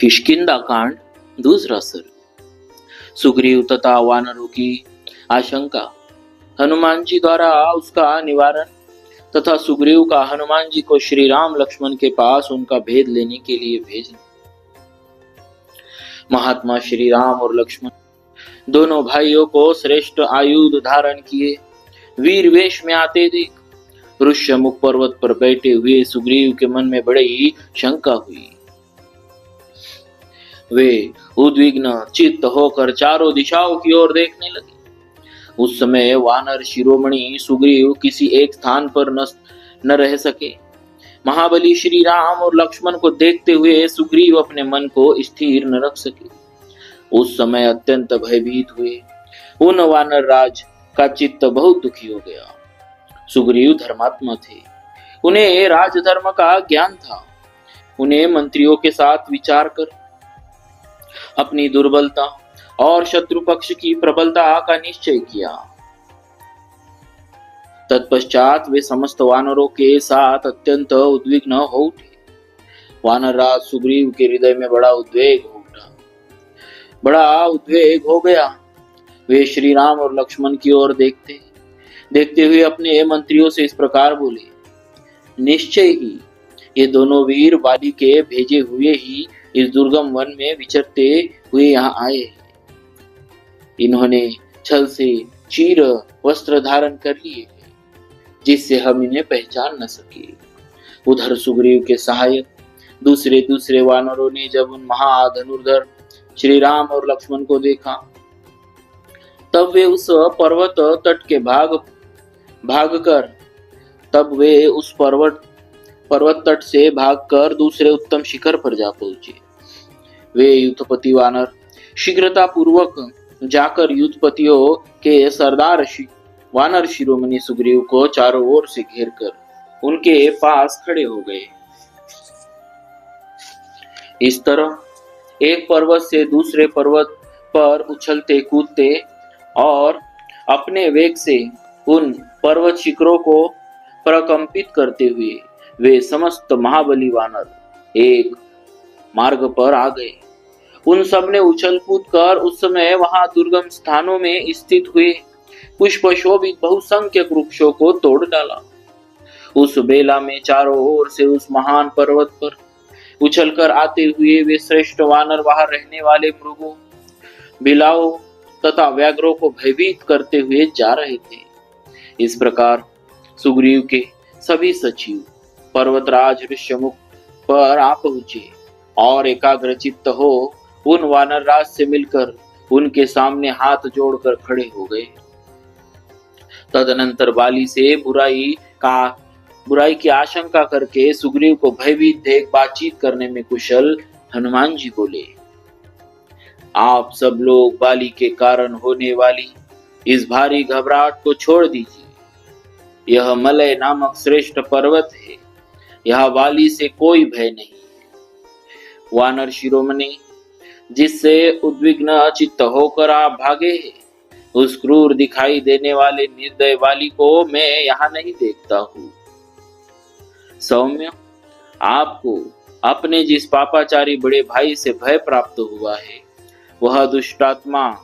किष्किंधा कांड दूसरा सर्ग। सुग्रीव तथा वानरों की आशंका, हनुमान जी द्वारा उसका निवारण तथा सुग्रीव का हनुमान जी को श्री राम लक्ष्मण के पास उनका भेद लेने के लिए भेजना। महात्मा श्री राम और लक्ष्मण दोनों भाइयों को श्रेष्ठ आयुध धारण किए वीर वेश में आते देख ऋष्यमुख पर्वत पर बैठे हुए सुग्रीव के मन में बड़ी शंका हुई। वे उद्विग्न चित्त होकर चारों दिशाओं की ओर देखने लगे। उस समय वानर शिरोमणि सुग्रीव किसी एक स्थान पर न रह सके। महाबली श्री राम और लक्ष्मण को देखते हुए सुग्रीव अपने मन को स्थिर न रख सके। उस समय अत्यंत भयभीत हुए उन वानर राज का चित्त बहुत दुखी हो गया। सुग्रीव धर्मात्मा थे, उन्हें राजधर्म का ज्ञान था। उन्हें मंत्रियों के साथ विचार कर अपनी दुर्बलता और शत्रु पक्ष की प्रबलता का निश्चय किया। तत्पश्चात वे समस्त वानरों के साथ अत्यंत उद्विग्न हो उठे। वानर राज सुग्रीव के हृदय में बड़ा उद्वेग हो गया। वे श्री राम और लक्ष्मण की ओर देखते हुए अपने मंत्रियों से इस प्रकार बोले, निश्चय ही ये दोनों वीर वाली के भेजे हुए ही इस दुर्गम वन में विचरते हुए यहाँ आए हैं। इन्होंने छल से चीर वस्त्र धारण कर लिए हैं, जिससे हम इन्हें पहचान न सके। उधर सुग्रीव के सहायक दूसरे वानरों ने जब उन महाधनुर्धर श्री राम और लक्ष्मण को देखा, तब वे उस पर्वत तट से भागकर दूसरे उत्तम शिखर पर जा पहुंचे। वे युद्धपति वानर शीघ्रता पूर्वक जाकर युद्धपतियों के सरदार वानर शिरोमणि सुग्रीव को चारों ओर से घेरकर उनके पास खड़े हो गए। इस तरह एक पर्वत से दूसरे पर्वत पर उछलते कूदते और अपने वेग से उन पर्वत शिखरों को प्रकंपित करते हुए वे समस्त महाबली वानर एक मार्ग पर आ गए। उन सब ने उछल कूद कर उस समय वहां दुर्गम स्थानों में स्थित हुए पुष्प शोभित बहुसंख्यक वृक्षों को तोड़ डाला। उस बेला में चारों ओर से उस महान पर्वत पर उछलकर आते हुए वे श्रेष्ठ वानर वहां रहने वाले मृगों, बिलाओं तथा व्याघ्रों को भयभीत करते हुए जा रहे थे। इस प्रकार सुग्रीव के सभी सचिव पर्वतराज ऋष्यमुख पर आ पहुंचे और एकाग्रचित्त हो उन वानर राज से मिलकर उनके सामने हाथ जोड़कर खड़े हो गए। तदनंतर बाली से बुराई की आशंका करके सुग्रीव को भयभीत देख बातचीत करने में कुशल हनुमान जी बोले, आप सब लोग बाली के कारण होने वाली इस भारी घबराहट को छोड़ दीजिए। यह मलय नामक श्रेष्ठ पर्वत है, यह वाली से कोई भय नहीं है। वानर शिरोमणि, जिससे उद्विग्न चित्त होकर आप भागे हैं, उस क्रूर दिखाई देने वाले निर्दय वाली को मैं यहाँ नहीं देखता हूँ। सौम्य, आपको अपने जिस पापाचारी बड़े भाई से भय प्राप्त हुआ है, वह दुष्टात्मा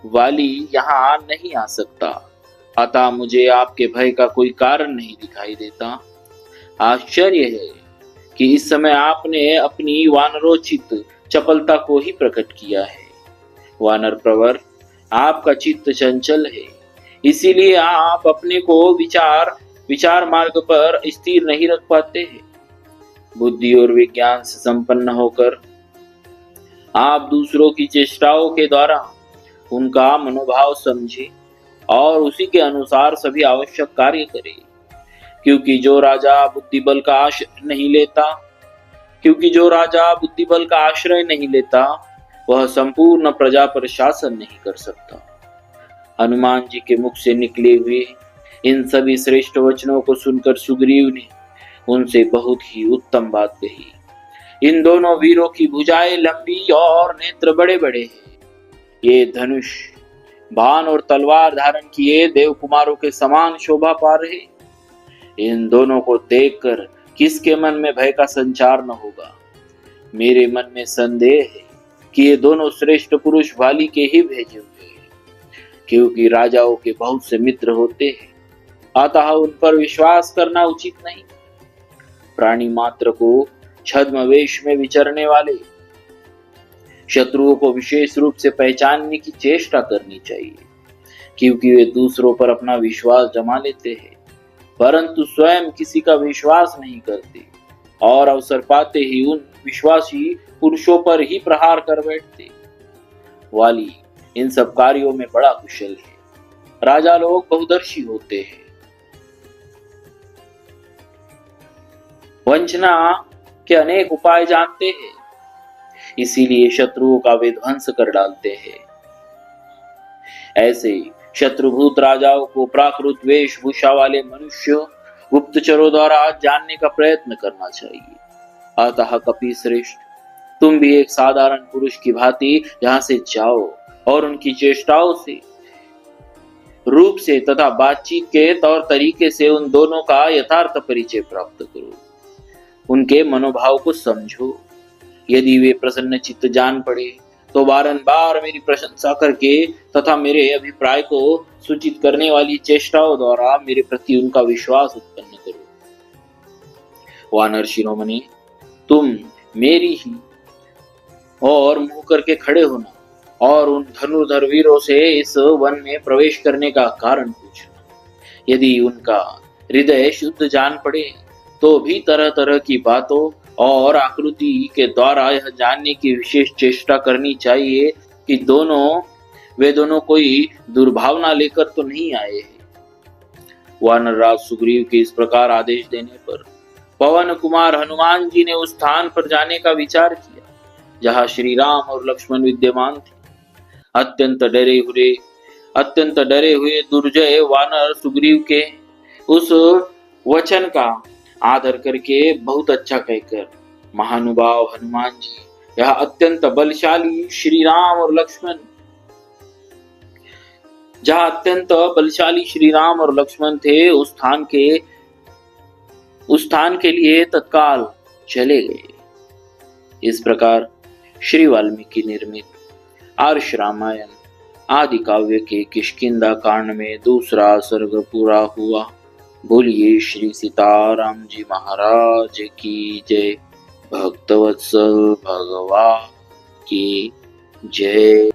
वाली यहाँ नहीं आ सकता। अतः मुझे आपके भय का कोई कारण नहीं दिखाई देता। आश्चर्य है कि इस समय आपने अपनी वानरोचित चपलता को ही प्रकट किया है। वानर प्रवर, आपका चित्त चंचल है, इसीलिए आप अपने को विचार मार्ग पर स्थिर नहीं रख पाते हैं। बुद्धि और विज्ञान से संपन्न होकर आप दूसरों की चेष्टाओं के द्वारा उनका मनोभाव समझे और उसी के अनुसार सभी आवश्यक कार्य करें। क्योंकि जो राजा बुद्धिबल का आश्रय नहीं लेता, वह संपूर्ण प्रजा पर शासन नहीं कर सकता। हनुमान जी के मुख से निकले हुए इन सभी श्रेष्ठ वचनों को सुनकर सुग्रीव ने उनसे बहुत ही उत्तम बात कही। इन दोनों वीरों की भुजाएं लंबी और नेत्र बड़े बड़े हैं। ये धनुष, बाण और तलवार धारण किए देव कुमारों के समान शोभा पा रहे। इन दोनों को देखकर किसके मन में भय का संचार न होगा। मेरे मन में संदेह है कि ये दोनों श्रेष्ठ पुरुष वाली के ही भेजे हुए हैं, क्योंकि राजाओं के बहुत से मित्र होते हैं, अतः उन पर विश्वास करना उचित नहीं। प्राणी मात्र को छद्म वेश में विचरने वाले शत्रुओं को विशेष रूप से पहचानने की चेष्टा करनी चाहिए, क्योंकि वे दूसरों पर अपना विश्वास जमा लेते हैं, परंतु स्वयं किसी का विश्वास नहीं करते और अवसर पाते ही उन विश्वासी पुरुषों पर ही प्रहार कर बैठते। वाली इन सब कार्यों में बड़ा कुशल है। राजा लोग बहुदर्शी होते हैं, वंचना के अनेक उपाय जानते हैं, इसीलिए शत्रुओं का वे ध्वंस कर डालते हैं। ऐसे शत्रुभूत राजाओं को प्राकृत वेशभूषा वाले मनुष्य गुप्तचरों द्वारा जानने का प्रयत्न करना चाहिए। अतः कपि श्रेष्ठ, तुम भी एक साधारण पुरुष की भांति यहां से जाओ और उनकी चेष्टाओं से, रूप से तथा बातचीत के तौर तरीके से उन दोनों का यथार्थ परिचय प्राप्त करो। उनके मनोभाव को समझो। यदि वे प्रसन्न चित्त जान पड़े तो बारंबार मेरी प्रशंसा करके तथा मेरे अभिप्राय को सूचित करने वाली चेष्टाओं द्वारा मेरे प्रति उनका विश्वास उत्पन्न करो। वानर शिरोमणि, तुम मेरी ही और मुंह करके खड़े होना और उन धनुर्धर वीरों से इस वन में प्रवेश करने का कारण पूछना। यदि उनका हृदय शुद्ध जान पड़े तो भी तरह तरह की बातों और आकृति के द्वारा यह जानने की विशेष चेष्टा करनी चाहिए कि वे दोनों कोई दुर्भावना लेकर तो नहीं आए हैं। वानरराज सुग्रीव के इस प्रकार आदेश देने पर पवन कुमार हनुमान जी ने उस स्थान पर जाने का विचार किया जहां श्री राम और लक्ष्मण विद्यमान थे। अत्यंत डरे हुए दुर्जय वानर सुग्रीव के उस वचन का आदर करके बहुत अच्छा कहकर, महानुभाव हनुमान जी, यह अत्यंत बलशाली श्री राम और लक्ष्मण, जहां अत्यंत बलशाली श्री राम और लक्ष्मण थे, उस स्थान के लिए तत्काल चले गए। इस प्रकार श्री वाल्मीकि निर्मित आर्ष रामायण आदि काव्य के किष्किंधा कांड में दूसरा सर्ग पूरा हुआ। बोलिए श्री सीताराम जी महाराज की जय। भक्तवत्सल भगवान की जय।